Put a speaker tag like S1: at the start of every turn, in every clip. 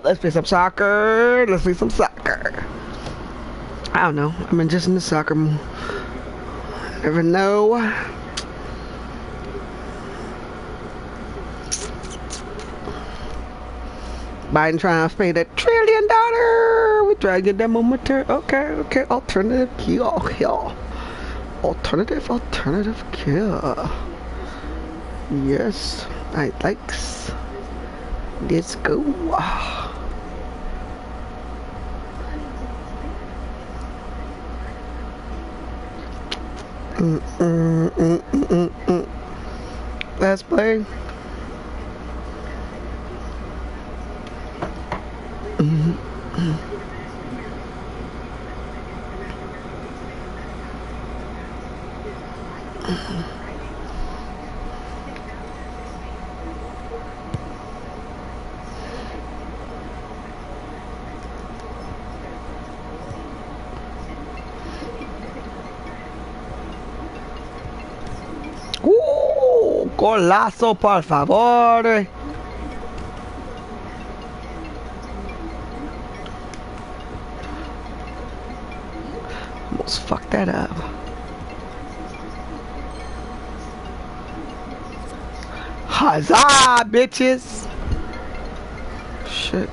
S1: Let's play some soccer. Let's play some soccer. I don't know. I'm just in the soccer mood. Never know. Biden trying to pay that $1 trillion. We try to get that momentary. Okay. Alternative kill. Alternative kill. Yes, I likes. Let's go. Let's play. Golazo, por favor. Almost fucked that up. Huzzah, bitches! Shit.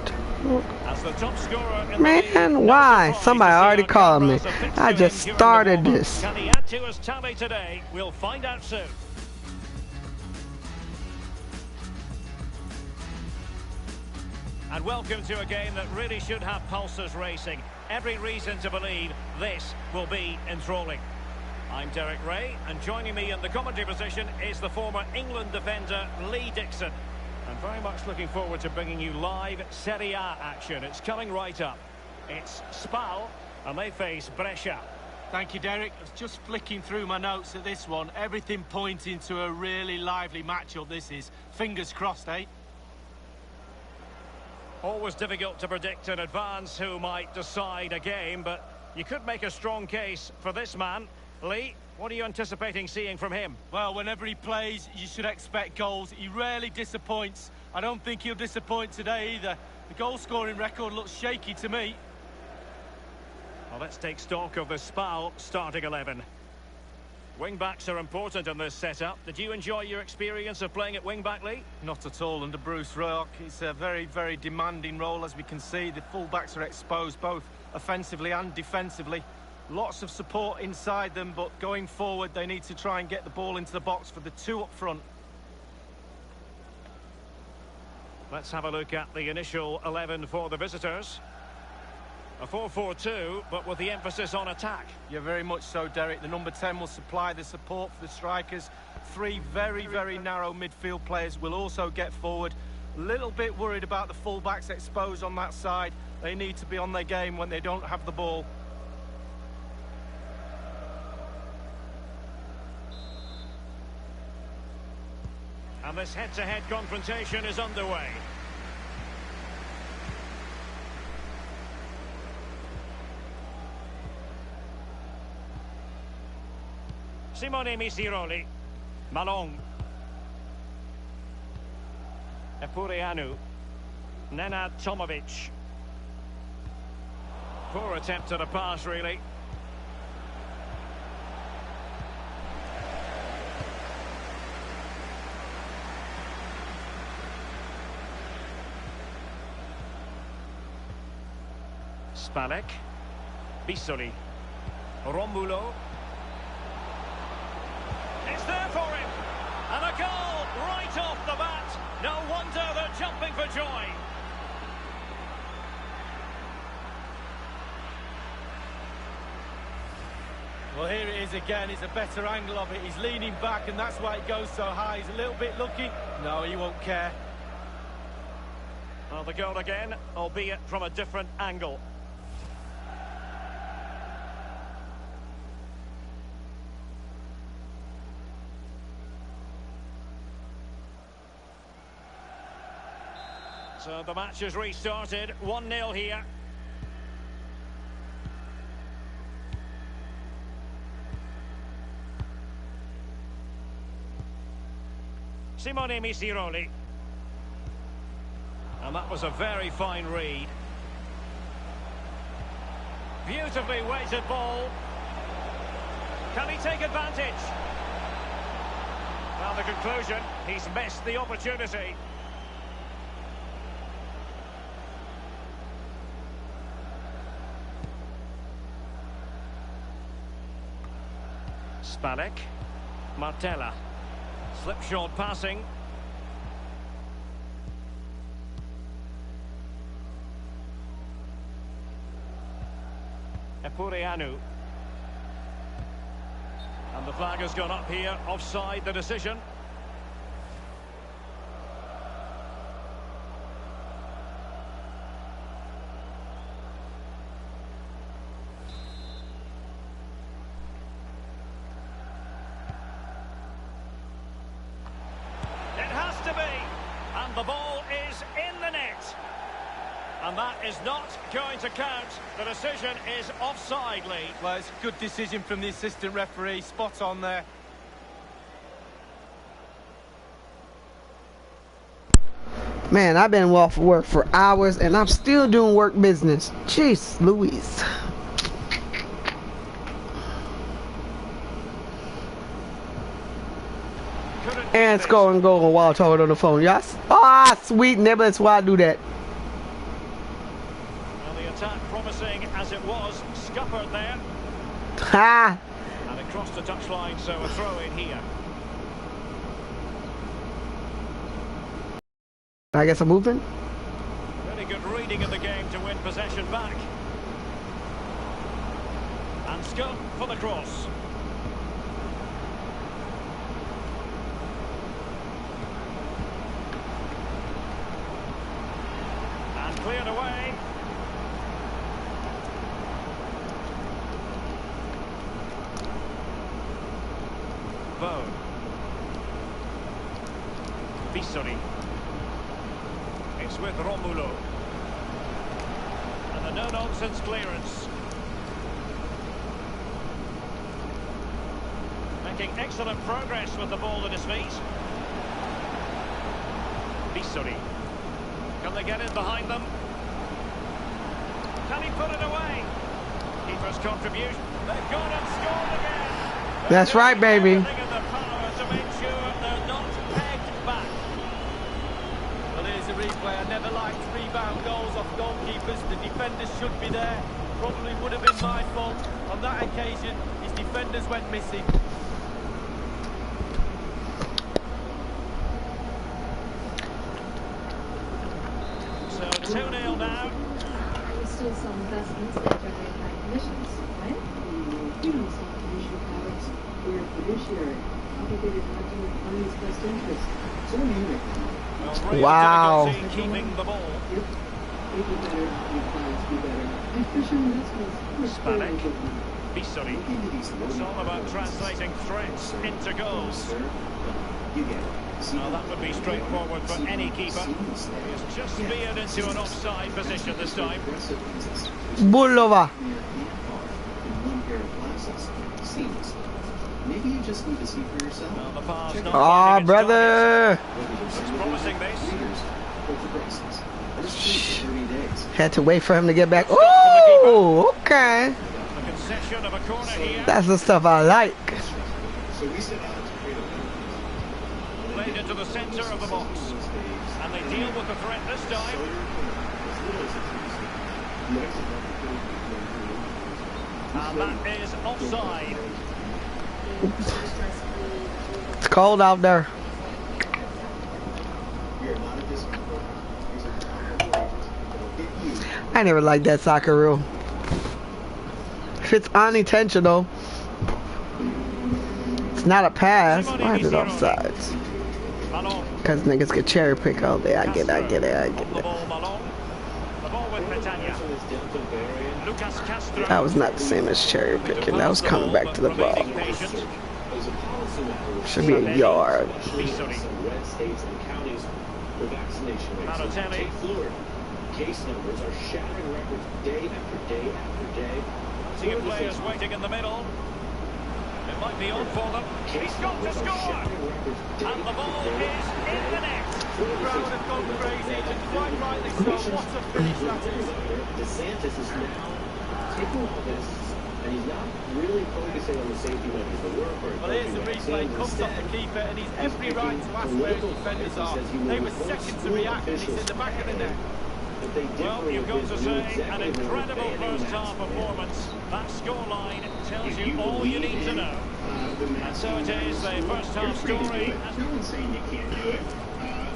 S1: Man, why? Somebody already called me. I just started this.
S2: Can he add to his tally today? We'll find out soon. And welcome to a game that really should have pulses racing. Every reason to believe this will be enthralling. I'm Derek Ray, and joining me in the commentary position is the former England defender Lee Dixon. I'm very much looking forward to bringing you live Serie A action. It's coming right up. It's Spal, and they face Brescia.
S3: Thank you, Derek. I was just flicking through my notes at this one. Everything pointing to a really lively matchup this is. Fingers crossed, eh?
S2: Always difficult to predict in advance who might decide a game, but you could make a strong case for this man. Lee, what are you anticipating seeing from him?
S3: Well, whenever he plays, you should expect goals. He rarely disappoints. I don't think he'll disappoint today either. The goal-scoring record looks shaky to me.
S2: Well, let's take stock of the Spal starting 11. Wing-backs are important in this setup. Did you enjoy your experience of playing at wing-back, Lee?
S3: Not at all under Bruce Rock. It's a very, very demanding role, as we can see. The full-backs are exposed both offensively and defensively. Lots of support inside them, but going forward, they need to try and get the ball into the box for the two up front.
S2: Let's have a look at the initial 11 for the visitors. A 4-4-2, but with the emphasis on attack.
S3: Yeah, very much so, Derek. The number 10 will supply the support for the strikers. Three very, very narrow midfield players will also get forward. A little bit worried about the full-backs exposed on that side. They need to be on their game when they don't have the ball.
S2: And this head-to-head confrontation is underway. Simone Misiroli. Malong. Epureanu. Nenad Tomovic. Poor attempt at a pass, really. Spalek. Bissoli. Romulo. It's there for him. And a goal right off the bat. No wonder they're jumping for joy.
S3: Well, here it is again. It's a better angle of it. He's leaning back, and that's why it goes so high. He's a little bit lucky. No, he won't care.
S2: Well, the goal again, albeit from a different angle. So the match has restarted, 1-0 here. Simone Misiroli. And that was a very fine read. Beautifully weighted ball. Can he take advantage? Well, the conclusion, he's missed the opportunity. Spanek. Martella. Slipshod passing. Epureanu. And the flag has gone up here, offside the decision. It has to be, and the ball is in the net. And that is not going to count. The decision is offside, Lee.
S3: Well, it's a good decision from the assistant referee. Spot on there.
S1: Man, I've been off work for hours and I'm still doing work business. Jeez Louise. And scoring goal while talking on the phone. Yes. Ah, sweet nibble. That's why I do that.
S2: Attack promising as it was, scuppered there.
S1: Ha!
S2: And across the touchline, so a throw in here.
S1: I guess I'm moving.
S2: Really good reading of the game to win possession back. And scope for the cross. And cleared away. Bone. Bissoli. It's with Romulo. And a no-nonsense clearance. Making excellent progress with the ball at his feet. Bissoli. Can they get in behind them? Can he put it away? Keeper's contribution. They've gone and scored again.
S1: That's right, baby.
S3: Replay. I never liked rebound goals off goalkeepers. The defenders should be there. Probably would have been my fault. On that occasion, his defenders went missing.
S2: So 2-0 now.
S4: There's still some investments that generate high commissions, right? You know, some commission products where fiduciary obligated not to fund his best interest. So anyway.
S1: Wow.
S2: Keeping the ball. Spanek. Bissoli. It's all about translating threats into goals. Now that would be straightforward for any keeper. He's just veered into an offside position this time.
S1: Bulova.
S5: Maybe you just need to see for yourself.
S1: Ah, brother.
S2: It's promising this.
S1: Had to wait for him to get back. Oh, okay.
S2: The concession of a corner here.
S1: That's the stuff I like.
S2: Played into the centre of the box. And they deal with the threat this time. And that is offside.
S1: It's cold out there. I never liked that soccer rule. If it's unintentional, it's not a pass. Why is it offsides? Because niggas get cherry pick all day. I get it. That was not the same as cherry picking. That was coming back to the ball. Should be a yard.
S5: Case numbers are shattering records day after day after day.
S2: See players waiting in the middle. Might be on for them. He's got to score. And the ball is in the net.
S3: The crowd have gone crazy, and quite rightly so. What a finish that is.
S5: DeSantis is now taking all this, and he's not really focusing on the safety measures that work.
S3: Well, here's the replay. Comes off the keeper, and he's every right to ask where his defenders are. They were second to react, and he's in the back of the net.
S2: Well, you've got to say, an incredible first-half performance. That scoreline tells you all you need to know. And so it is, the first-half story.
S6: No one's saying you can't do it.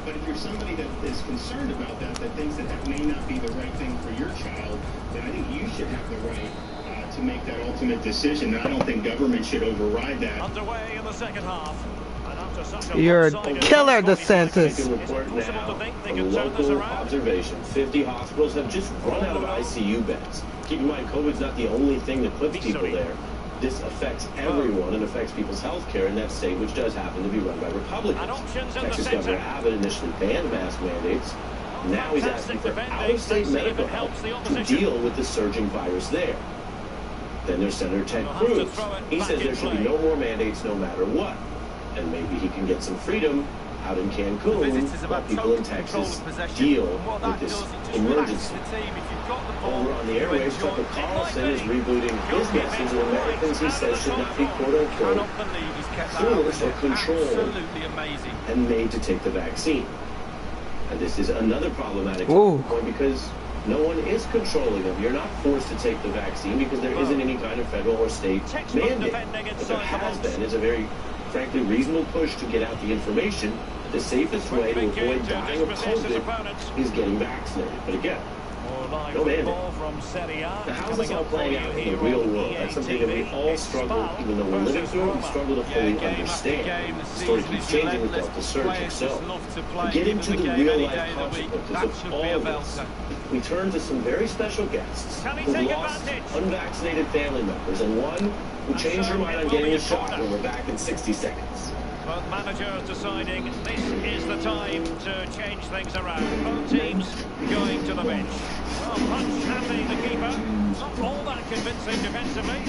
S6: But if you're somebody that is concerned about that thinks that may not be the right thing for your child, then I think you should have the right to make that ultimate decision. And I don't think government should override that.
S2: Underway in the second half. And after such a
S1: You're a
S2: lopsided
S1: killer,
S2: first
S1: DeSantis.
S2: Is it
S5: Report
S2: possible
S5: now
S2: to think they
S5: from
S2: can turn this
S5: local
S2: around?
S5: observation. 50 hospitals have just run out of ICU beds. Keep in mind, COVID's not the only thing that puts people there. This affects everyone and affects people's health care in that state, which does happen to be run by Republicans.
S2: And options in the
S5: Texas
S2: center.
S5: Governor Abbott initially banned mask mandates. Now he's asking for out-of-state medical help to deal with the surging virus there. Then there's Senator Ted Cruz. He says there should be no more mandates no matter what. And maybe he can get some freedom out in Cancun while people in Texas deal with this emergency. Over on the airwaves, Tucker Carlson is rebooting his message to Americans he says should not be quote-unquote forced or controlled and made to take the vaccine. And this is another problematic point because no one is controlling them. You're not forced to take the vaccine because there isn't any kind of federal or state mandate. What there has been is a very, frankly, reasonable push to get out the information. The safest way to avoid dying of COVID is getting vaccinated. But again, no mandate. Now, how's this all playing out in the real world? That's something that we all struggle, even though we're living through it, we struggle to fully understand. The story keeps changing with Delta surging. So, to get into the real-life consequences of all this, we turn to some very special guests who've lost unvaccinated family members, and one who changed her mind on getting a shot when we're back in 60 seconds.
S2: Both managers deciding this is the time to change things around. Both teams going to the bench. Well, punch handy the keeper. Not all that convincing defensively.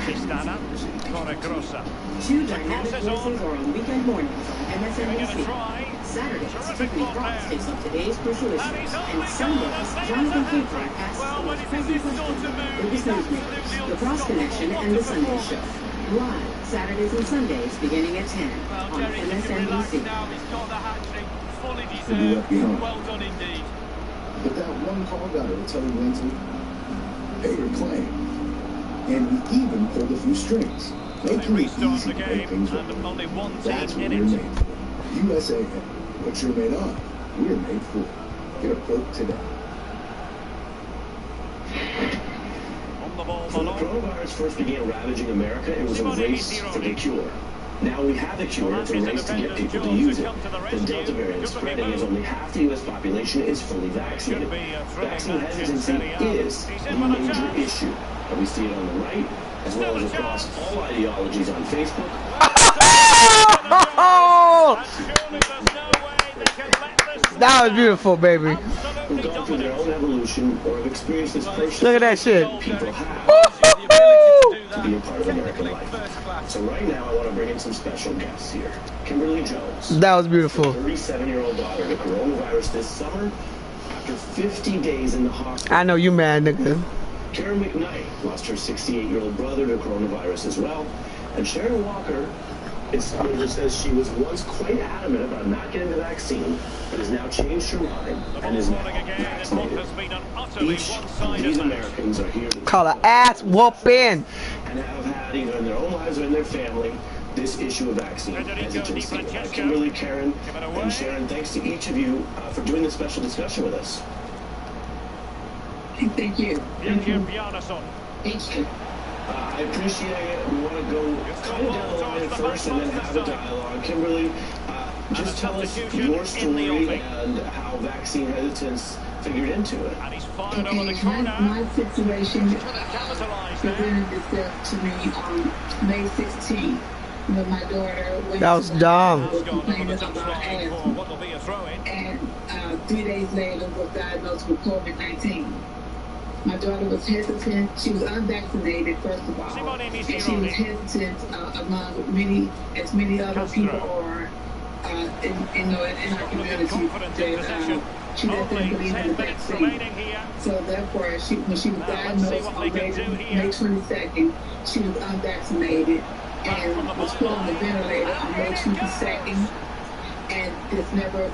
S2: Pistana, Torregrossa.
S4: Two dynamic voices are on weekend mornings on MSNBC.
S2: Try.
S4: Saturdays, Tiffany Cross takes up today's crucial issues. And Sundays, Jonathan Capron asks the most pressing questions with his newsmakers, The Cross Connection and The Sunday Show. Live Saturdays and Sundays beginning at 10 on MSNBC.
S3: Now he's got the hat-trick, fully deserved. Well done indeed.
S7: But that one call got her to tell him when to pay her claim. And he even pulled a few strings. Making it easy to make things right. That's what we're made for. USA, what you're made of, we're made for. Get a quote today.
S5: When the coronavirus first began ravaging America, it was a race for the cure. Now we have the cure, it's a race to get people to use it. The Delta variant is spreading as only half the U.S. population is fully vaccinated. Vaccine hesitancy is the major issue. And we see it on the right, as well as across all ideologies on Facebook.
S1: That was beautiful, baby.
S5: Who've gone through their own evolution or have experienced this personally.
S1: Look at that shit.
S5: People have to be a part of American life. So right now, I want to bring in some special guests here. Kimberly Jones.
S1: That was beautiful.
S5: 37-year-old daughter to coronavirus this summer after 50 days in the hospital.
S1: I know you mad, nigga.
S5: Karen McKnight lost her 68-year-old brother to coronavirus as well. And Sharon Walker, it says she was once quite adamant about not getting the vaccine, but has now changed her mind and is now vaccinated. Each of these Americans are here to
S1: Call her ass whooping.
S5: and have had either in their own lives or in their family this issue of vaccine hesitancy. Kimberly, Karen, and Sharon, thanks to each of you for doing this special discussion with us.
S4: Thank you.
S2: Thank you.
S5: I appreciate it. We want to go kind of down the line first and then have a dialogue. Kimberly, just tell us your story and how vaccine hesitance figured into it.
S2: And he's fired over the corner.
S8: My situation
S2: Capitalised
S8: presented itself to me on May 16th when my daughter went
S1: That was dumb.
S8: complaining about asthma.
S2: What will be a throw-in.
S8: And 3 days later was diagnosed with COVID-19. My daughter was hesitant. She was unvaccinated, first of all, and she was hesitant among many other people are in our community that she doesn't believe in the vaccine. So therefore, when she was diagnosed on May 22nd, she was unvaccinated and was put on the ventilator on May 22nd, and just never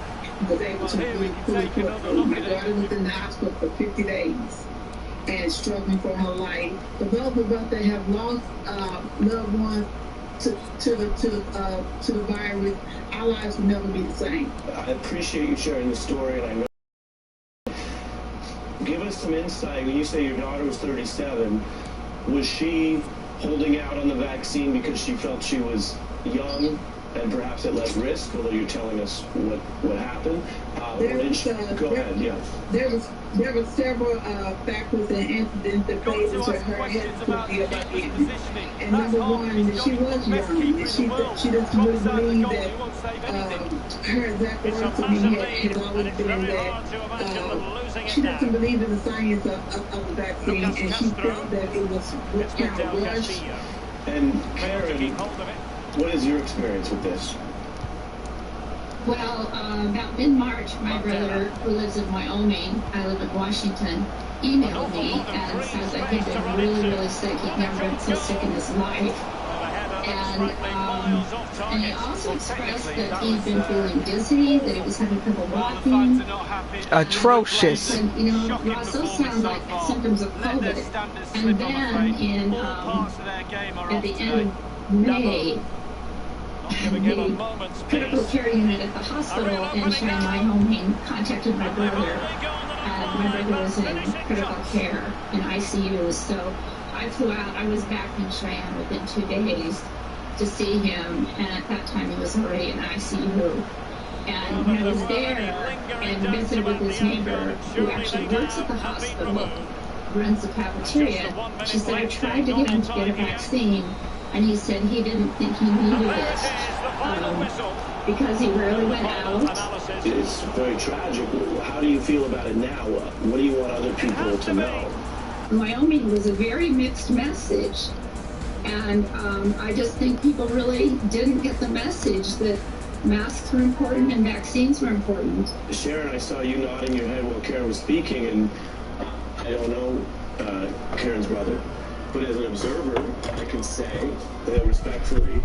S8: was able to really fully pull through. My daughter was in the hospital for 50 days. And struggling for her life. For those of us that have lost loved ones to the virus, our lives will never be the same.
S5: I appreciate you sharing the story, and I know. Give us some insight. When you say your daughter was 37, was she holding out on the vaccine because she felt she was young and perhaps at less risk, although you're telling us what happened? Go ahead, yeah.
S8: There were several factors and incidents that played into her hesitancy about getting it. And number one, that she was young, and she doesn't really believe that her exact words to me had always been that she doesn't believe in the science of the vaccine, and she felt that it was kind of rushed.
S5: And Karen, what is your experience with this?
S9: Well, about mid-March, my brother, who lives in Wyoming, I live in Washington, emailed me and said that he'd been really sick. He'd never been so sick in his life. And he also expressed that he'd been feeling dizzy, that he was having trouble walking.
S1: Atrocious.
S9: And, you know, Ross, those sound like symptoms of COVID. And then at the end of May, the critical care unit at the hospital in Cheyenne, Wyoming contacted my brother, and my brother was in critical care in ICU. So I flew out. I was back in Cheyenne within 2 days to see him, and at that time he was already in ICU. And when I was there and visited with his neighbor, who actually works at the hospital, runs the cafeteria, she said, I tried to get him to get a vaccine, and he said he didn't think he needed it because he rarely went out.
S5: It's very tragic. How do you feel about it now? What do you want other people to know?
S9: Wyoming was a very mixed message, and I just think people really didn't get the message that masks were important and vaccines were important.
S5: Sharon, I saw you nodding your head while Karen was speaking, and I don't know Karen's brother, but as an observer, I can say that respectfully,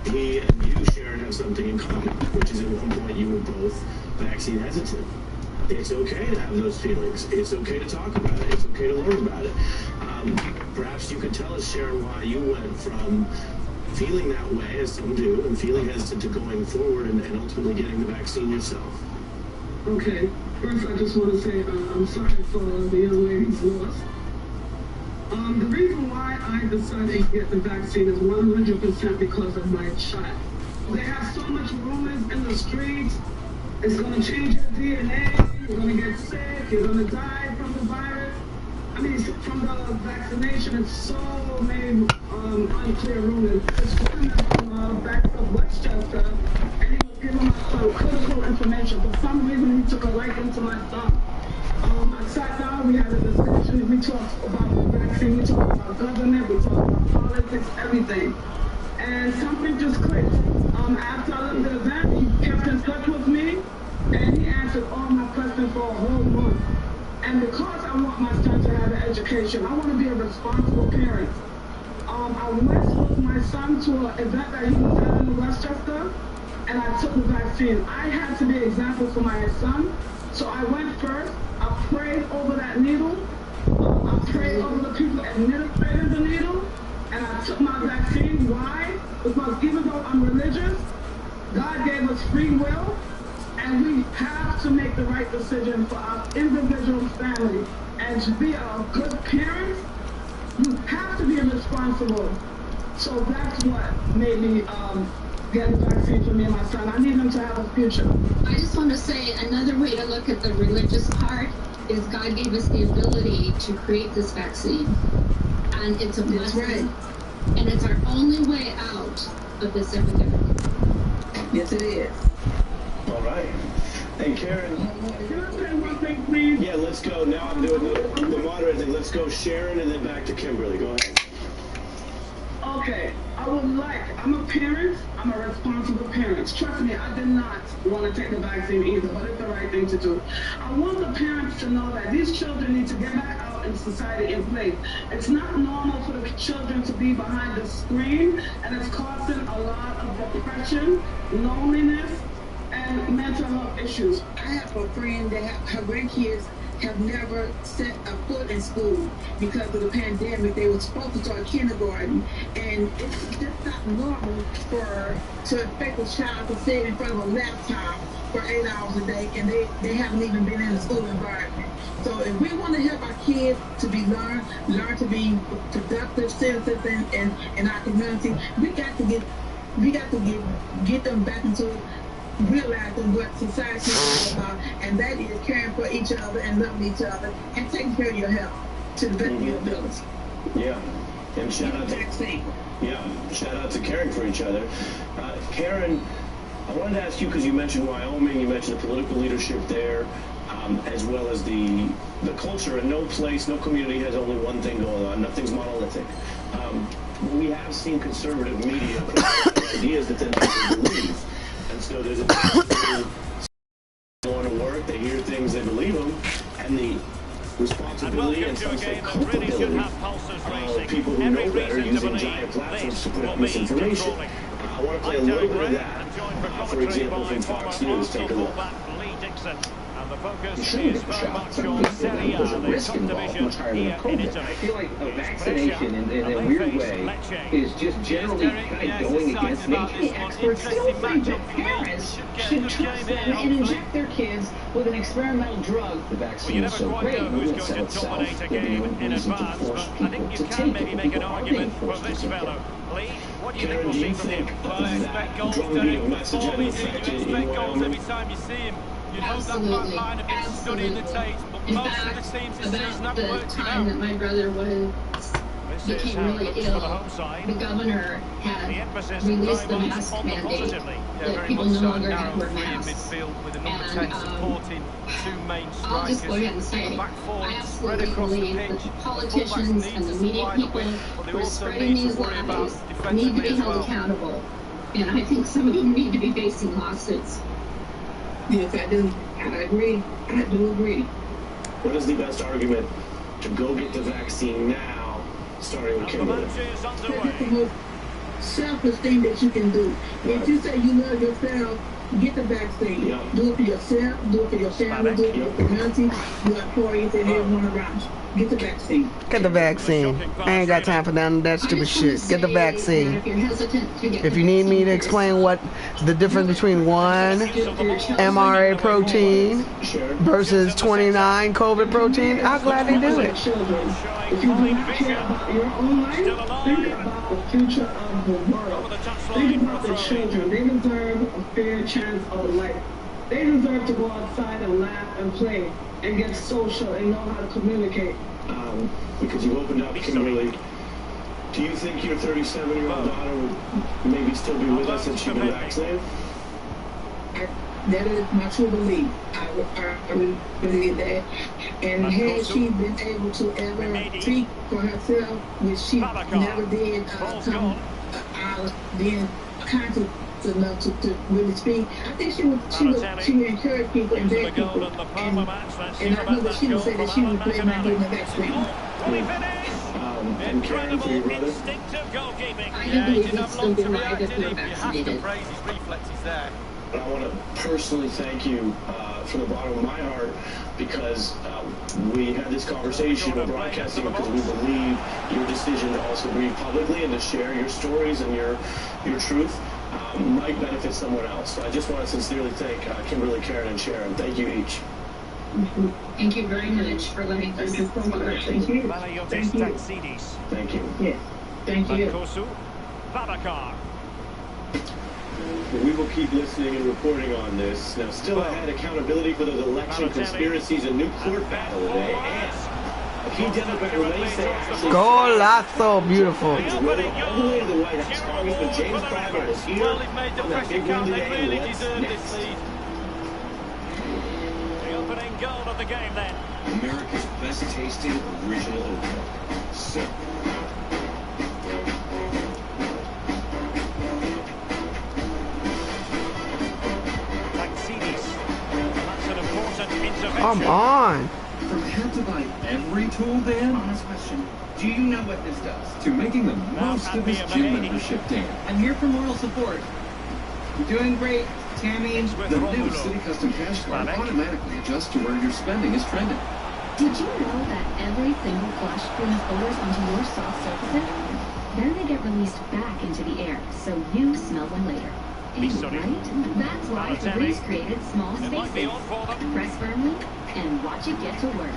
S5: he and you, Sharon, have something in common, which is at one point you were both vaccine hesitant. It's okay to have those feelings. It's okay to talk about it. It's okay to learn about it. Perhaps you could tell us, Sharon, why you went from feeling that way, as some do, and feeling hesitant to going forward and ultimately getting the vaccine yourself.
S10: Okay. First, I just want to say I'm sorry for the young lady's loss. The reason why I decided to get the vaccine is 100% because of my child. They have so much rumors in the streets. It's going to change your DNA. You're going to get sick. You're going to die from the virus. I mean, from the vaccination, it's so many unclear rumors. This woman from back of Westchester, and he was giving my son critical information. For some reason, he took a liking to my son. I sat down, we had a discussion, we talked about the vaccine, we talked about government, we talked about politics, everything. And something just clicked. After I left the event, he kept in touch with me, and he answered all my questions for a whole month. And because I want my son to have an education, I want to be a responsible parent. I went with my son to an event that he was at in Westchester, and I took the vaccine. I had to be an example for my son, so I went first. I prayed over that needle. I prayed over the people administrating the needle, and I took my vaccine. Why? Because even though I'm religious, God gave us free will, and we have to make the right decision for our individual family. And to be a good parent, you have to be responsible. So that's what made me get the vaccine for me and my son. I need him to have a future.
S9: I just want to say another way to look at the religious part is God gave us the ability to create this vaccine. And it's a blessing. Right. And it's our only way out of this epidemic.
S8: Yes, it is.
S5: All right. And Karen.
S10: Can I say one thing, please?
S5: Yeah, let's go. Now I'm doing the moderator thing. Let's go Sharon and then back to Kimberly. Go ahead.
S10: Okay, I'm a parent, I'm a responsible parent. Trust me, I did not want to take the vaccine either, but it's the right thing to do. I want the parents to know that these children need to get back out in society and play. It's not normal for the children to be behind the screen, and it's causing a lot of depression, loneliness, and mental health issues.
S8: I have a friend that her grandkids have never set a foot in school because of the pandemic. They were supposed to start kindergarten, and it's just not normal to expect a child to sit in front of a laptop for 8 hours a day, and they haven't even been in a school environment. So if we want to help our kids to be learn to be productive citizens in our community, we got to get them back into realizing what society is all about, and that is caring for each other and loving each other and taking care of your health to the best of your ability.
S5: Yeah, and shout out to caring for each other. Karen, I wanted to ask you, because you mentioned Wyoming, you mentioned the political leadership there, as well as the culture. And no place, no community has only one thing going on. Nothing's monolithic. We have seen conservative media ideas that then people believe. And so there's a going to work, they hear things, they believe them, and the responsibility and some say culpability of people who know better using giant platforms to put out misinformation. I want to play a little bit of that, for example, from Fox News. Take a look.
S11: You shouldn't get the shot. There's a risk involved much higher than COVID. I feel like a vaccination, in a weird way, is just generally kind of going against nature.
S9: The experts still think that parents should trust them and inject their kids with an experimental drug.
S11: The vaccine is so great, it will sell itself. There'll be no reason to force people to take it. People are being forced to take it.
S5: Karen, do you think that drumbeat message had an effect in Wyoming?
S3: Every time you see him, you hope that
S9: Absolutely.
S3: line have been studying the tapes, but
S9: In
S3: most
S9: fact,
S3: of the teams this season
S9: about
S3: have
S9: the
S3: worked it
S9: time
S3: out.
S9: that my brother became really ill, the governor had released the mask mandate that people no longer had to wear masks. And I'll just go ahead and say, I absolutely believe that the politicians and the media people who are spreading these lies need to be held accountable. And I think some of them need to be facing lawsuits.
S8: Yes, I do. I agree. I do agree.
S5: What is the best argument to go get the vaccine now, starting with Kimberly?
S8: That's the most selfish thing that you can do. If you say you love yourself, get the vaccine.
S5: Yeah.
S8: Do it for yourself, do it for your family, do it for your community, your employees, and everyone around you. Get the vaccine.
S1: Get the vaccine. I ain't got time for none of that stupid shit. Get the vaccine. If you need me to explain what the difference between one mRNA protein versus 29 COVID protein, I'll gladly do it.
S10: If you do not care about your own life, think about the future of the world. Think about the children. They deserve a fair chance of life. They deserve to go outside and laugh and play and get social and know how to communicate.
S5: Because you opened up, Kimberly, do you think your 37-year-old daughter would maybe still be with us if she'd been vaccinated?
S8: That is my true belief. I really believe that. And had she been able to ever speak for herself, which she never did come being conscious enough to really speak, I think she would encourage people and beg people. And I know that she would say that she would play my game of vaccine.
S5: And Karen, for your brother?
S9: I do believe he'd still be alive if they're vaccinated.
S5: But I want to personally thank you from the bottom of my heart, because we had this conversation, we're broadcasting because we believe your decision to also breathe publicly and to share your stories and your truth might benefit someone else. So I just want to sincerely thank Kimberly, Karen, and Sharon. Thank you each.
S9: Thank you very much for letting us speak.
S8: Thank you. Thank you.
S5: Thank you.
S8: Yes. Thank you.
S5: We will keep listening and reporting on this. Now, still ahead, accountability for those election conspiracies, a new court battle today, and a key Democrat remains there.
S1: Golazo, beautiful.
S5: All the way to the White House. Congressman James Clyburn is here on that big win today. What's next?
S2: The opening goal of the game then.
S5: America's best tasting original oatmeal. So.
S1: Come on.
S12: From had to buy every tool, Dan?
S11: Honest question. Do you know what this does?
S12: To making the most of his gym membership, Dan.
S11: I'm here for moral support. You're doing great, Tammy.
S12: The new City Custom Cash Card automatically adjusts to where your spending is trending.
S9: Did you know that every single flush brings odors onto your soft surfaces? Then they get released back into the air, so you smell them later. Right? That's why Febreze created small spaces. Press firmly and watch it get to work.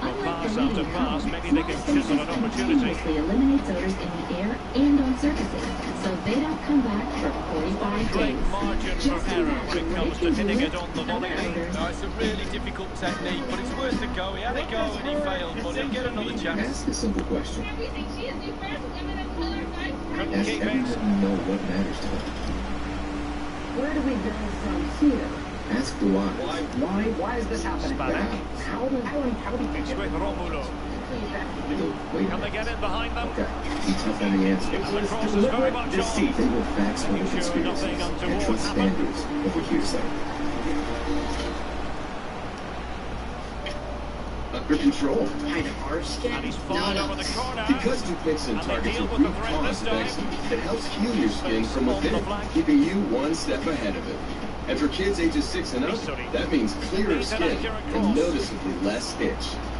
S9: Unlike the leading company, small spaces continuously eliminates odors in the air and on surfaces, so they don't come back for 45 days. Just imagine what it can do with other odors.
S3: No, it's a really difficult technique, but it's worth a go. He had a go and he failed, but he'll get another chance.
S12: Ask a simple question.
S2: Couldn't
S12: Ask
S2: keep
S12: everyone
S2: it.
S12: you know what matters to them.
S9: Where do we go from here?
S12: Ask the why.
S11: Why is this happening?
S9: How do we fix it?
S2: With Romulo.
S12: Wait a
S2: Can they
S12: minute.
S2: get in behind them?
S12: Okay, be tough on the answers.
S2: And the cross is very much on.
S12: Think with facts over conspiracies and trust standards over hearsay. Under control.
S2: And he's fallen over the corner.
S12: Because Dupixent
S2: And they
S12: targets a
S2: deal with the
S12: root
S2: threat
S12: cause
S2: this
S12: of
S2: time.
S12: eczema, it helps heal your skin from
S2: On the
S12: within,
S2: flank.
S12: keeping you one step ahead of it. And for kids ages 6 and up, that means clearer skin and noticeably less itch.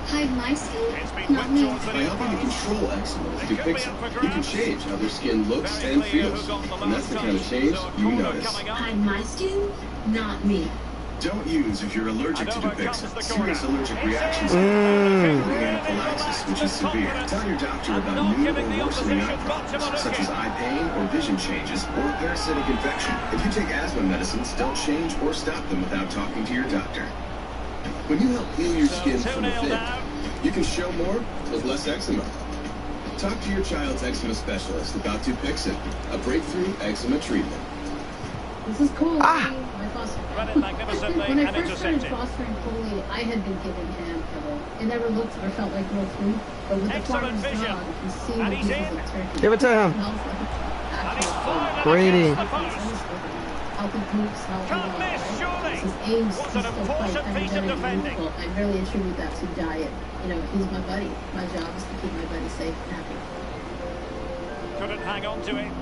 S9: Hide my skin?
S2: It's been
S9: Not
S2: whipped
S9: me.
S2: towards the
S12: By helping to control eczema with
S2: It could be
S12: Dupixent,
S2: up for
S12: you can
S2: grabs.
S12: change how their skin looks
S2: Very
S12: and
S2: clear
S12: feels.
S2: who got the
S12: And that's
S2: last
S12: the kind of
S2: touch.
S12: change
S2: So,
S12: you
S2: corner
S12: notice.
S2: coming up.
S9: Hide my skin? Not me.
S12: Don't use if you're allergic to
S2: And over comes
S12: Dupixent.
S2: the
S12: Serious
S2: corner.
S12: allergic reactions
S1: Mm.
S12: including anaphylaxis, which is severe. Tell your doctor
S2: And
S12: about
S2: not
S12: new
S2: giving the
S12: or worsening eye
S2: opposition much of a
S12: problems, such
S2: look
S12: as eye pain or vision changes or a parasitic infection. If you take asthma medicines, don't change or stop them without talking to your doctor. When you help heal your skin from
S2: 2-0
S12: within,
S2: now.
S12: you can show more with less eczema. Talk to your child's eczema specialist about Dupixent, a breakthrough eczema treatment.
S13: This is cool.
S1: Ah.
S13: My foster.
S2: Read it magnificently
S13: When I
S2: and
S13: first started
S2: intercepted.
S13: fostering Coley, I had been giving him it never looked or felt like real food. But with the
S2: Excellent
S13: farmer's
S2: vision.
S13: dog, you see
S2: And
S13: the
S2: he's
S13: pieces
S2: in.
S13: of turkey.
S1: Give it to him.
S13: Smells like
S2: And he's
S13: actual
S2: fired
S13: food.
S2: it
S1: Brady.
S2: against the post.
S13: Healthy poops, healthy
S2: Can't
S13: dog,
S2: miss,
S13: right?
S2: surely.
S13: His aims
S2: What
S13: to
S2: an
S13: still fight
S2: important piece of
S13: energetic and
S2: defending.
S13: youthful. I really attribute that to diet. You know, he's my buddy. My job is to keep my buddy safe and happy.
S2: Couldn't hang on to it.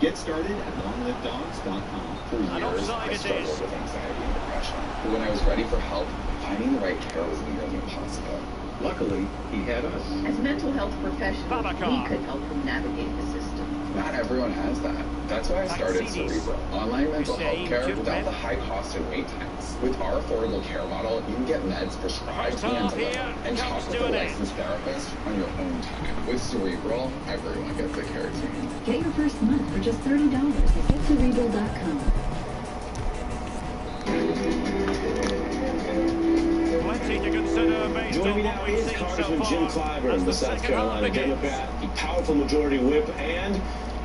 S6: Get started at longliveddogs.com.
S14: For
S2: And
S14: years,
S2: offside
S14: I
S2: it
S14: struggled
S2: is.
S14: with anxiety and depression. But when I was ready for help, finding the right care was nearly impossible.
S12: Luckily, he had us.
S15: As mental health professionals,
S2: Babakar.
S15: we could help them navigate the system.
S14: Not everyone has that. That's why I started Cerebral, online mental health care without the high cost and wait times. With our affordable care model, you can get meds prescribed and delivered, and talk with a licensed therapist on your own time. With Cerebral, everyone gets the care team.
S9: Get your first month for just $30 at getcerebral.com.
S2: Plenty to consider based
S5: Joining
S2: on
S5: me now
S2: what we've
S5: is
S2: seen so
S5: Congressman Jim
S2: far.
S5: Clyburn,
S2: As
S5: the South
S2: second half
S5: Carolina
S2: begins.
S5: Democrat, a powerful majority whip, and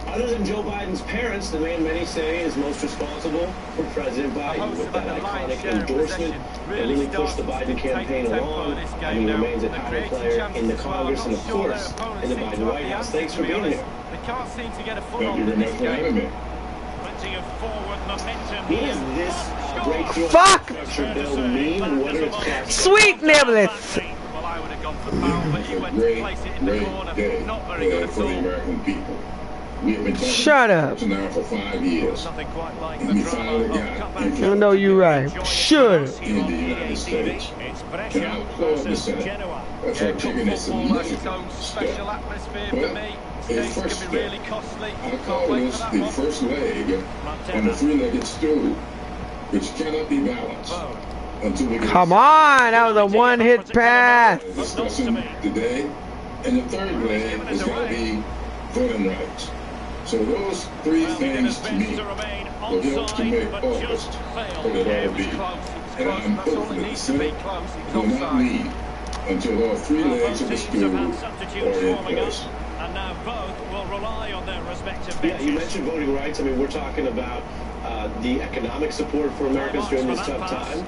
S5: other than Joe Biden's parents, the man many say is most responsible for President Biden with that iconic endorsement that really pushed the Biden campaign along. And he remains a power player in the Congress and, of course, in the Biden White House. Thanks for being here.
S3: They can't seem to get a foot
S12: Thank
S3: on
S12: you very
S3: in
S12: much
S3: this
S12: for having
S3: game.
S12: me.
S2: Plenty of forward momentum
S5: What
S2: here.
S5: does this breakthrough
S1: Fuck!
S5: infrastructure bill mean? What are its costs?
S1: Sweet niblets.
S3: Well, I would have gone for power, but he went to
S12: Great,
S3: place it in the
S12: great
S3: corner.
S12: day
S3: Not very good at
S12: for the
S3: all.
S12: American people. We have been talking
S1: Shut up.
S12: now for 5 years.
S2: Nothing quite like
S12: And
S2: the
S12: we
S2: drama
S12: finally
S2: of
S12: got
S2: comeback.
S12: it.
S1: Even though you're right. Shut up.
S12: In the United States.
S2: It's
S12: And I
S2: Brescia
S12: applaud the
S2: versus
S12: Senate
S2: Genoa.
S12: for taking a
S3: Football has its
S12: significant
S3: own
S12: step.
S3: special atmosphere for
S12: Well,
S3: me.
S12: a
S3: States
S12: first
S3: can be really
S12: step.
S3: costly.
S12: I
S3: Can't
S12: call
S3: wait
S12: this
S3: for that
S12: the
S3: one.
S12: first leg on the three-legged stool, which cannot be balanced until we get
S1: Come on, that was a one-hit pass.
S12: discussing today. And the third leg is going to be voting rights. So those three things to me will help to make August what it ought to be. And I'm hopeful that the Senate will not leave until all three legs of the stool are in place.
S2: And now both will rely on their respective
S5: Yeah,
S2: benches.
S5: you mentioned voting rights. I mean, we're talking about the economic support for Americans during this tough time.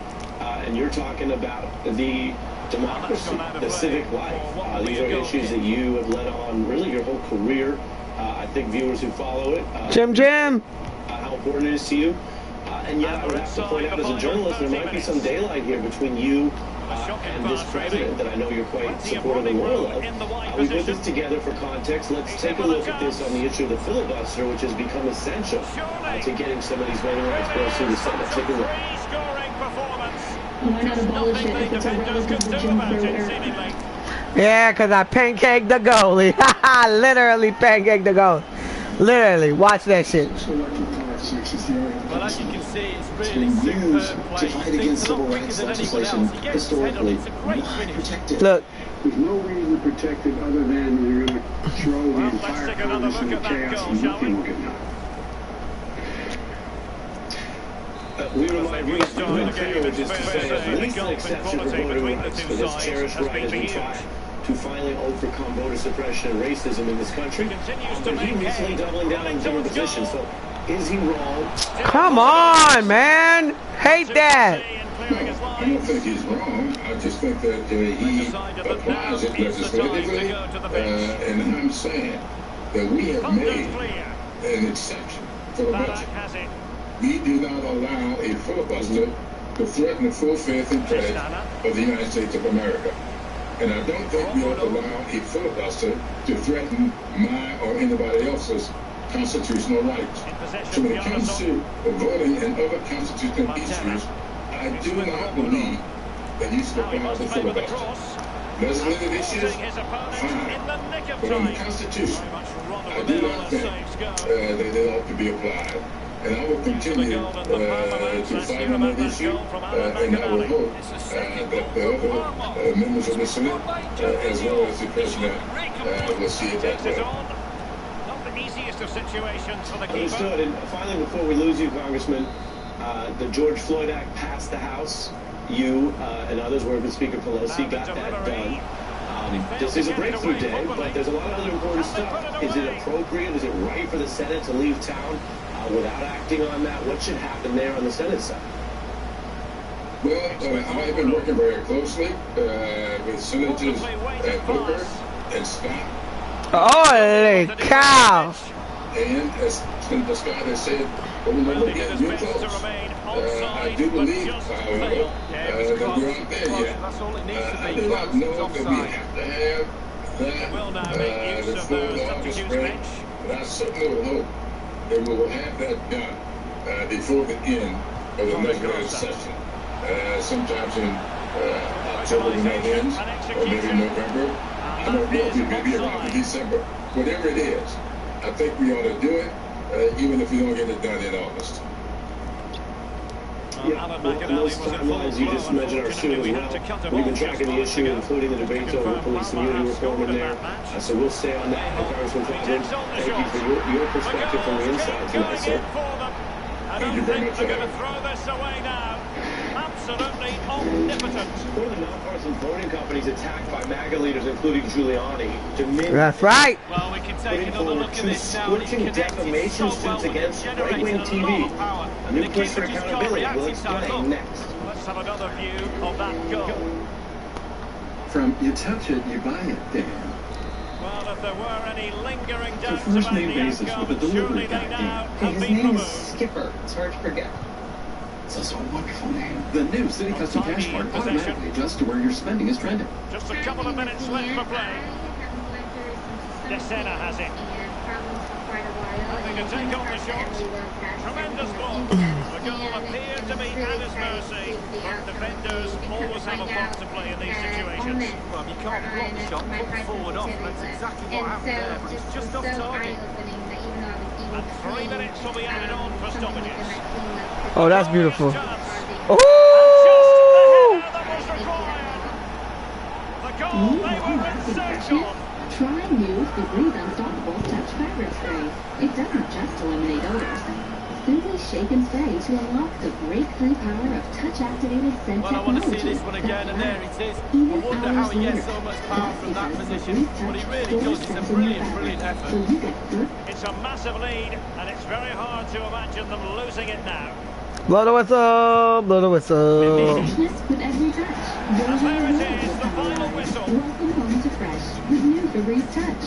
S5: and you're talking about the democracy, the civic life. These are issues that you have led on really your whole career. I think viewers who follow it,
S1: Jim,
S5: how important it is to you. And yet I would have to point out as a journalist, there might be some daylight here between you and this president that I know you're quite supportive and loyal of. We put this together for context. Let's take a look at this on the issue of the filibuster, which has become essential to getting some of these voting rights bills through the Senate. Take a look.
S9: Why not abolish it if it's a relatively Jim Crow era?
S1: Yeah, because I pancaked the goalie. Literally pancaked the goalie. Literally. Watch that shit.
S3: Well, as you can see, it's
S7: It's
S3: really
S7: been used
S3: superb
S7: to
S3: play.
S7: fight against civil rights legislation historically. Why protect it?
S1: Look.
S10: There's no reason to protect it other than you're going to throw the entire Congress into chaos and nothing will get done.
S5: We remind you of the clear, which is to say at least an exception for voting rights for this cherished right as we try to finally overcome voter suppression and racism in this country. But he recently doubling down on different positions. So is he wrong?
S1: Come on, man. Hate that.
S12: I don't think he's wrong. I just think that he applies it legislatively. And I'm saying that we have made an exception for the budget. We do not allow a filibuster to threaten the full faith and credit of the United States of America. And I don't think we ought to allow a filibuster to threaten my or anybody else's constitutional rights. So when it comes to voting and other constitutional issues, I do not believe that you should apply the filibuster. Legislative issues, fine. But on the Constitution, I do not think that they ought to be applied. And I will continue to fight on that issue, and I will hope that the other members of the Senate, as well as the President, will see it that way.
S2: Not the easiest of situations for the keeper.
S5: Understood. And finally, before we lose you, Congressman, the George Floyd Act passed the House. You and others, working with Speaker Pelosi, got that done. This is a breakthrough day, but there's a lot of other important stuff. Is it appropriate? Is it right for the Senate to leave town without acting on that? What should happen there on the Senate side?
S12: Well, I've been working very closely with Senators Booker and Scott.
S1: Holy cow!
S12: And as Senator Scott has said, over and over again, you're close. I do believe, however, that we're not there yet. I do not know that we have to have that the full office break, but I certainly would hope that we will have that done before the end of the legislative session. Sometimes in October when that ends, or maybe November. I don't know, maybe around December. Whatever it is, I think we ought to do it, even if we don't get it done in August.
S5: Yeah, well, those timelines you just mentioned are soon as well. We've been tracking the issue, including the debates over police immunity reform in there. So we'll stay on that. Congressman Cleveland, thank you for your perspective from the inside tonight, sir.
S12: Thank you very much.
S2: They're going to throw this away now. Absolutely omnipotent.
S5: One of the nonpartisan voting companies attacked by MAGA leaders, inclling Giuliani.
S1: That's right.
S3: Well, we can take another look at this now.
S5: Scorching defamation suits against right-wing TV. A new push for accountability. We'll explain next.
S2: Let's have another view of that goal.
S7: From you touch it, you buy it, Dan.
S2: Well, if there were any lingering doubts
S7: First
S2: about
S7: name
S2: the
S7: basis
S2: outcome,
S7: with a delivery
S2: surely
S7: guy,
S2: they now
S7: Dan.
S11: Hey,
S2: have
S11: his
S2: been
S11: name is
S2: removed.
S11: Skipper. It's hard to forget.
S7: It's also a wonderful name. The new City Custom Cash Card automatically adjusts to where your spending is trending.
S2: Just a couple of minutes left for play. Desena has it. Having to take on the shot. Tremendous block. The goal appeared to be at his mercy. But defenders always have a part to play in these situations.
S3: Well, you can't block the shot, put the forward off. That's exactly what happened there, but it's just off target.
S2: And 3 minutes will be added on for stoppages.
S1: Oh, that's beautiful.
S2: Ooh! The goal they were in search of.
S4: Try new Febreze Unstoppable Touch Fabric Spray. It doesn't just eliminate odors. Simply shake and spray to unlock the breakthrough power of touch-activated scent
S3: Well, I want to
S4: technology.
S3: see this one again, and there it is. I
S4: Even
S3: wonder how
S4: hours
S3: he gets
S4: later,
S3: so much power from that position, but he really
S4: Touch
S3: does. It's a
S4: force
S3: brilliant,
S4: fabric.
S3: brilliant effort.
S4: So you get good.
S2: It's a massive lead, and it's very hard to imagine them losing it now.
S1: Blow the whistle, blow the whistle.
S9: Freshness with every touch. Those are the words of the final whistle. Welcome home to Fresh with new Febreze Touch.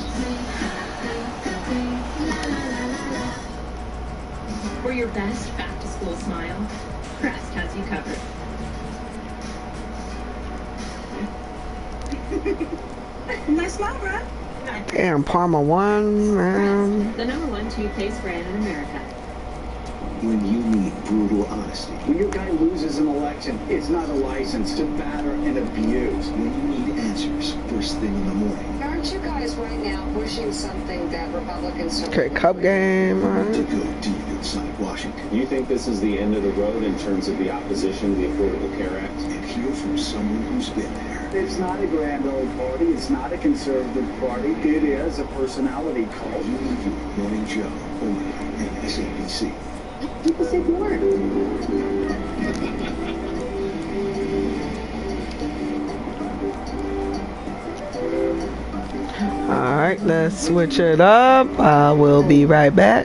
S9: For your best back-to-school smile, Crest has you covered.
S4: Nice smile, bro.
S1: Damn, Parma won, man.
S9: The #1 toothpaste brand in America.
S7: When you need brutal honesty. When your guy loses an election, it's not a license to batter and abuse. When you need answers first thing in the morning.
S15: Aren't you guys right now pushing something that Republicans don't?
S1: Okay, cup game.
S7: To go deep inside Washington.
S5: You think this is the end of the road in terms of the opposition to the Affordable Care Act?
S7: And hear from someone who's been there. It's not a grand old party. It's not a conservative party. It is a personality cult. You leave your morning Joe only on SABC.
S9: People say more.
S1: Alright, let's switch it up. We'll be right back.